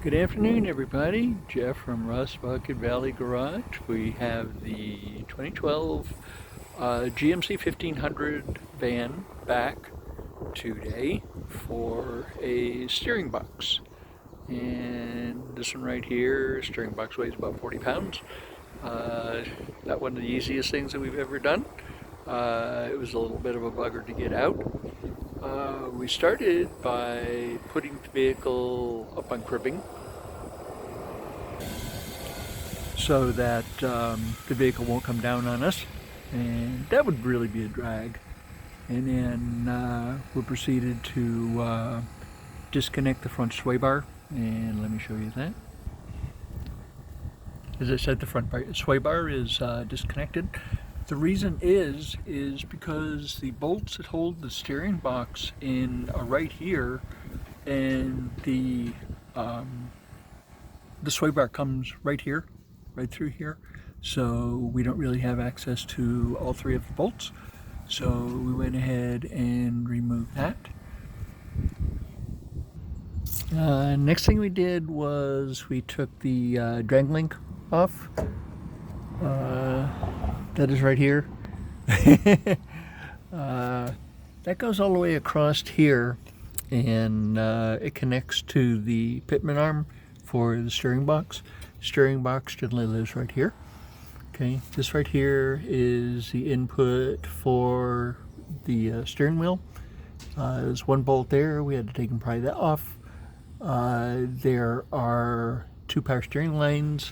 Good afternoon, everybody. Jeff from Rust Bucket Valley Garage. We have the 2012 GMC 1500 van back today for a steering box. And this one right here, steering box weighs about 40 pounds. Not one of the easiest things that we've ever done. It was a little bit of a bugger to get out. We started by putting the vehicle up on cribbing so that the vehicle won't come down on us, and that would really be a drag. And then we proceeded to disconnect the front sway bar, and let me show you that. As I said, the front sway bar is disconnected. The reason is because the bolts that hold the steering box in are right here, and the sway bar comes right here, right through here. So we don't really have access to all three of the bolts. So we went ahead and removed that. Next thing we did was we took the drag link off. That is right here. That goes all the way across here, and it connects to the pitman arm for the steering box. Steering box generally lives right here. Okay, this right here is the input for the steering wheel. There's one bolt there. We had to take and pry that off. There are two power steering lines.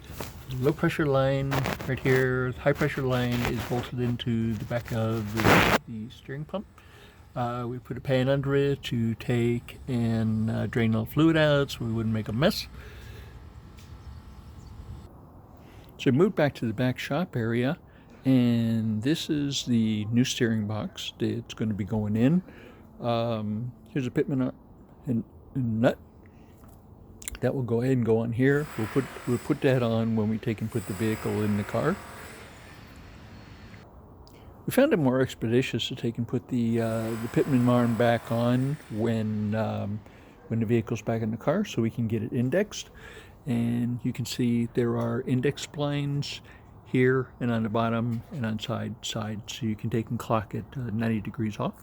Low pressure line right here. The high pressure line is bolted into the back of the steering pump. We put a pan under it to take and drain all the fluid out so we wouldn't make a mess. So we moved back to the back shop area, and this is the new steering box that's going to be going in. Here's a pitman and nut that will go ahead and go on here. We'll put that on when we take and put the vehicle in the car. We found it more expeditious to take and put the pitman arm back on when the vehicle's back in the car, so we can get it indexed. And you can see there are index splines here and on the bottom and on side, so you can take and clock it 90 degrees off.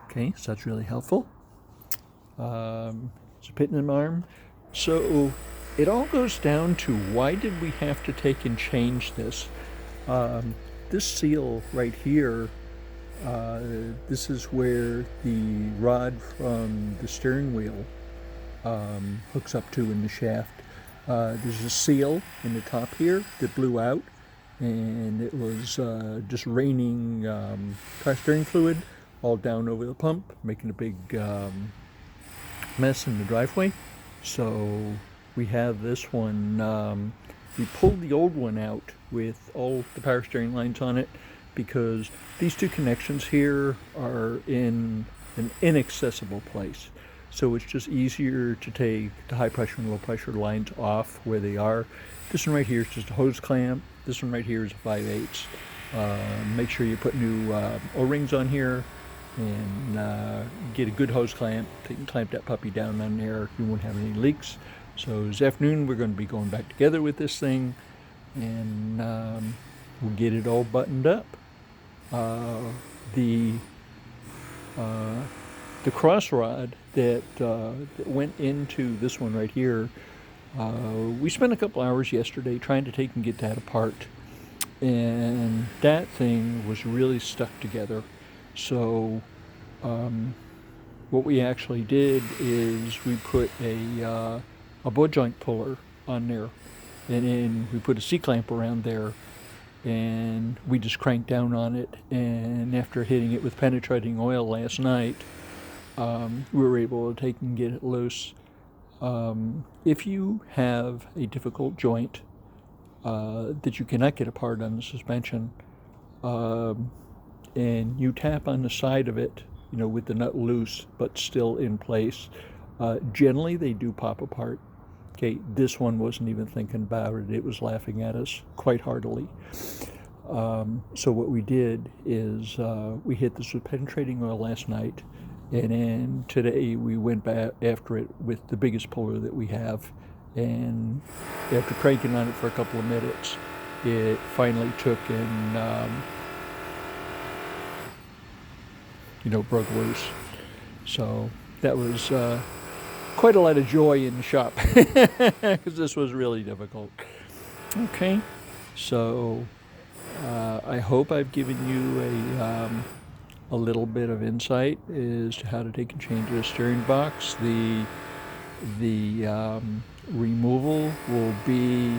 Okay, so that's really helpful. It's a pitman arm. So it all goes down to, why did we have to take and change this? This seal right here, this is where the rod from the steering wheel hooks up to in the shaft. There's a seal in the top here that blew out, and it was just raining car steering fluid all down over the pump, making a big mess in the driveway. So we have this one. We pulled the old one out with all the power steering lines on it, because these two connections here are in an inaccessible place. So it's just easier to take the high pressure and low pressure lines off where they are. This one right here is just a hose clamp. This one right here is a 5/8. Make sure you put new O-rings on here, and get a good hose clamp. Take and clamp that puppy down on there. You won't have any leaks. So this afternoon we're going to be going back together with this thing, and we'll get it all buttoned up. The cross rod that went into this one right here, we spent a couple hours yesterday trying to take and get that apart, and that thing was really stuck together. So what we actually did is we put a ball joint puller on there, and then we put a C-clamp around there, and we just cranked down on it, and after hitting it with penetrating oil last night, we were able to take and get it loose. If you have a difficult joint that you cannot get apart on the suspension, and you tap on the side of it, with the nut loose but still in place, generally they do pop apart. Okay, this one wasn't even thinking about it. It was laughing at us quite heartily. So what we did is we hit this with penetrating oil last night, and then today we went back after it with the biggest puller that we have, and after cranking on it for a couple of minutes, it finally took and broke loose. So that was quite a lot of joy in the shop because this was really difficult. Okay, so I hope I've given you a little bit of insight as to how to take and change the steering box. The removal will be,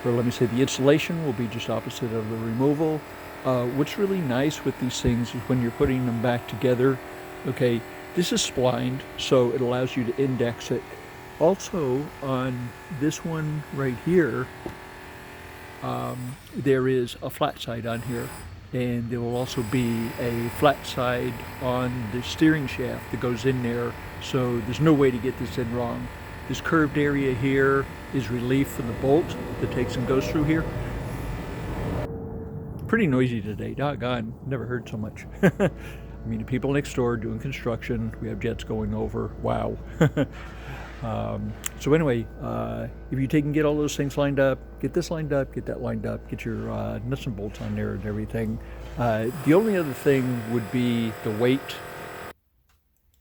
or let me say the installation will be just opposite of the removal. What's really nice with these things is when you're putting them back together, okay, this is splined, so it allows you to index it. Also, on this one right here, there is a flat side on here, and there will also be a flat side on the steering shaft that goes in there, so there's no way to get this in wrong. This curved area here is relief from the bolt that takes and goes through here. Pretty noisy today, doggone, never heard so much. I mean, the people next door doing construction, we have jets going over, wow. So anyway, if you take and get all those things lined up, get this lined up, get that lined up, get your nuts and bolts on there and everything. The only other thing would be the weight.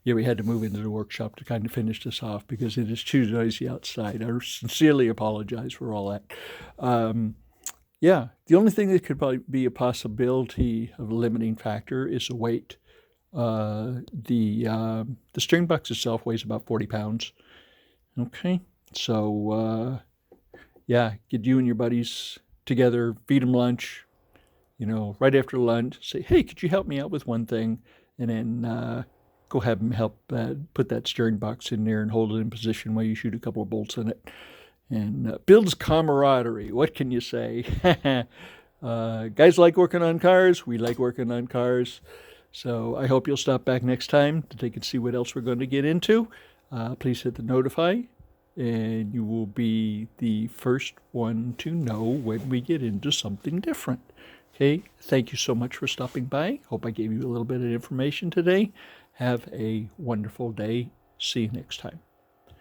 Yeah, we had to move into the workshop to kind of finish this off because it is too noisy outside. I sincerely apologize for all that. Yeah, the only thing that could probably be a possibility of a limiting factor is the weight. The steering box itself weighs about 40 pounds. Okay, so yeah, get you and your buddies together, feed them lunch, right after lunch, say, hey, could you help me out with one thing? And then go have them help put that steering box in there and hold it in position while you shoot a couple of bolts in it. And builds camaraderie. What can you say? Guys like working on cars. We like working on cars. So I hope you'll stop back next time to take and see what else we're going to get into. Please hit the notify, and you will be the first one to know when we get into something different. Okay, thank you so much for stopping by. Hope I gave you a little bit of information today. Have a wonderful day. See you next time.